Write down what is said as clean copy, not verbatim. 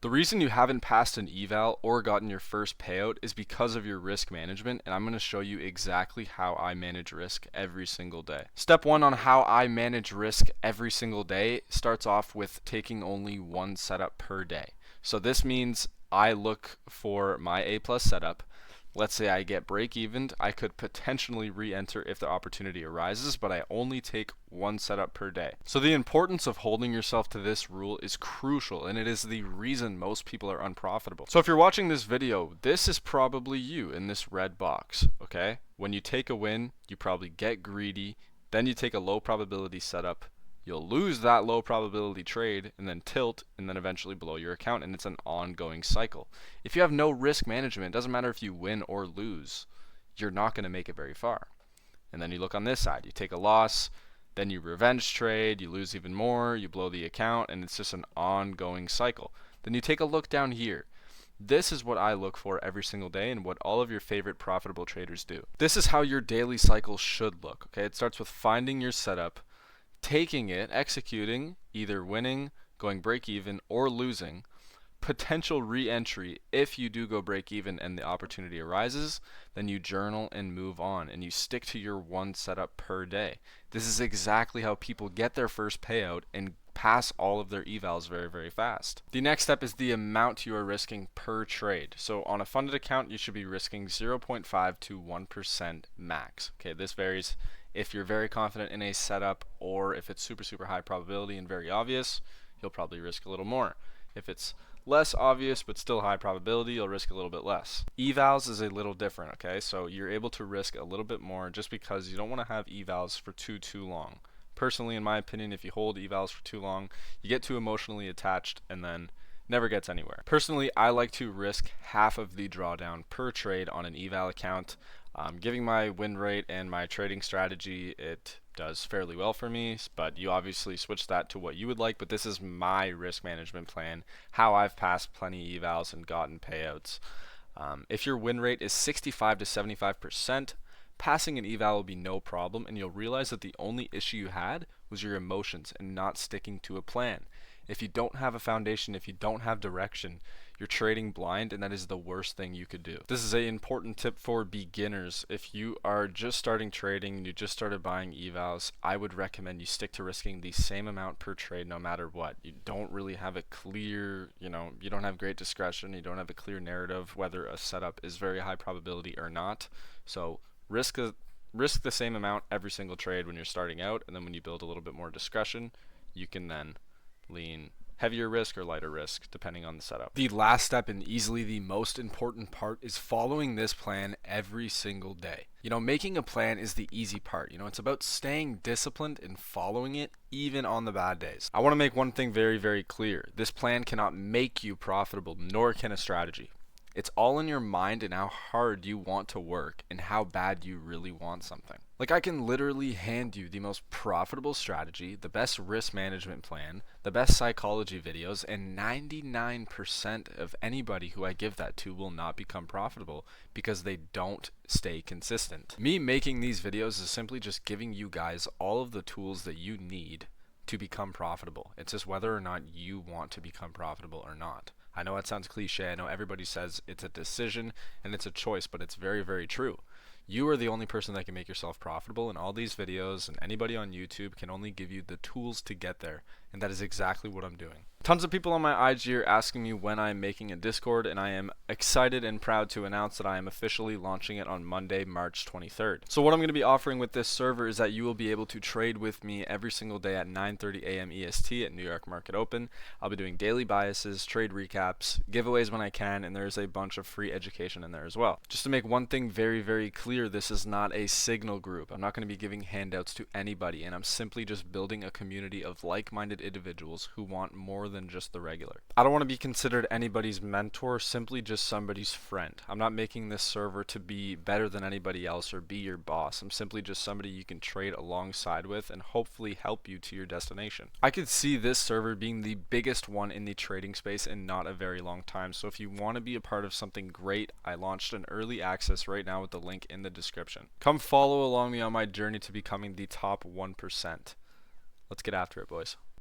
The reason you haven't passed an eval or gotten your first payout is because of your risk management, and I'm going to show you exactly how I manage risk every single day. Step one on how I manage risk every single day starts off with taking only one setup per day. So this means I look for my A plus setup. Let's say I get break evened, I could potentially re-enter if the opportunity arises, but I only take one setup per day. So the importance of holding yourself to this rule is crucial, and it is the reason most people are unprofitable. So if you're watching this video, this is probably you in this red box, okay? When you take a win, you probably get greedy, then you take a low probability setup, you'll lose that low probability trade and then tilt and then eventually blow your account, and it's an ongoing cycle. If you have no risk management, it doesn't matter if you win or lose, you're not going to make it very far. And then you look on this side, you take a loss, then you revenge trade, you lose even more, you blow the account, and it's just an ongoing cycle. Then you take a look down here. This is what I look for every single day and what all of your favorite profitable traders do. This is how your daily cycle should look, okay? It starts with finding your setup, taking it, executing, either winning, going break even, or losing, potential re-entry. If you do go break even and the opportunity arises, then you journal and move on, and you stick to your one setup per day. This is exactly how people get their first payout and pass all of their evals very, very fast. The next step is the amount you are risking per trade. So on a funded account, you should be risking 0.5 to 1% max. Okay, this varies if you're very confident in a setup, or if it's super, super high probability and very obvious, you'll probably risk a little more. If it's less obvious but still high probability, you'll risk a little bit less. Evals is a little different, okay? So you're able to risk a little bit more just because you don't want to have evals for too long. Personally, in my opinion, if you hold evals for too long, you get too emotionally attached and then never gets anywhere. Personally, I like to risk half of the drawdown per trade on an eval account. Giving my win rate and my trading strategy, it does fairly well for me, but you obviously switch that to what you would like. But this is my risk management plan, how I've passed plenty evals and gotten payouts. If your win rate is 65 to 75%, passing an eval will be no problem, and you'll realize that the only issue you had was your emotions and not sticking to a plan. If you don't have a foundation, if you don't have direction, you're trading blind, and that is the worst thing you could do. This is an important tip for beginners. If you are just starting trading and you just started buying evals, I would recommend you stick to risking the same amount per trade no matter what. You don't really have a clear, you don't have great discretion, you don't have a clear narrative whether a setup is very high probability or not. So risk the same amount every single trade when you're starting out, and then when you build a little bit more discretion, you can then lean heavier risk or lighter risk depending on the setup. The last step, and easily the most important part, is following this plan every single day. Making a plan is the easy part. It's about staying disciplined and following it even on the bad days. I want to make one thing very, very clear. This plan cannot make you profitable, nor can a strategy. It's all in your mind and how hard you want to work and how bad you really want something. Like, I can literally hand you the most profitable strategy, the best risk management plan, the best psychology videos, and 99% of anybody who I give that to will not become profitable because they don't stay consistent. Me making these videos is simply just giving you guys all of the tools that you need to become profitable. It's just whether or not you want to become profitable or not. I know it sounds cliche. I know everybody says it's a decision and it's a choice, but it's very, very true. You are the only person that can make yourself profitable, and all these videos and anybody on YouTube can only give you the tools to get there, and that is exactly what I'm doing. Tons of people on my IG are asking me when I'm making a Discord, and I am excited and proud to announce that I am officially launching it on Monday, March 23rd. So what I'm going to be offering with this server is that you will be able to trade with me every single day at 9:30 a.m. EST at New York Market Open. I'll be doing daily biases, trade recaps, giveaways when I can, and there's a bunch of free education in there as well. Just to make one thing very, very clear, this is not a signal group. I'm not going to be giving handouts to anybody, and I'm simply just building a community of like-minded individuals who want more than just the regular. I don't want to be considered anybody's mentor, simply just somebody's friend. I'm not making this server to be better than anybody else or be your boss. I'm simply just somebody you can trade alongside with and hopefully help you to your destination. I could see this server being the biggest one in the trading space in not a very long time, so if you want to be a part of something great, I launched an early access right now with the link in the description. Come follow along me on my journey to becoming the top 1%. Let's get after it, boys.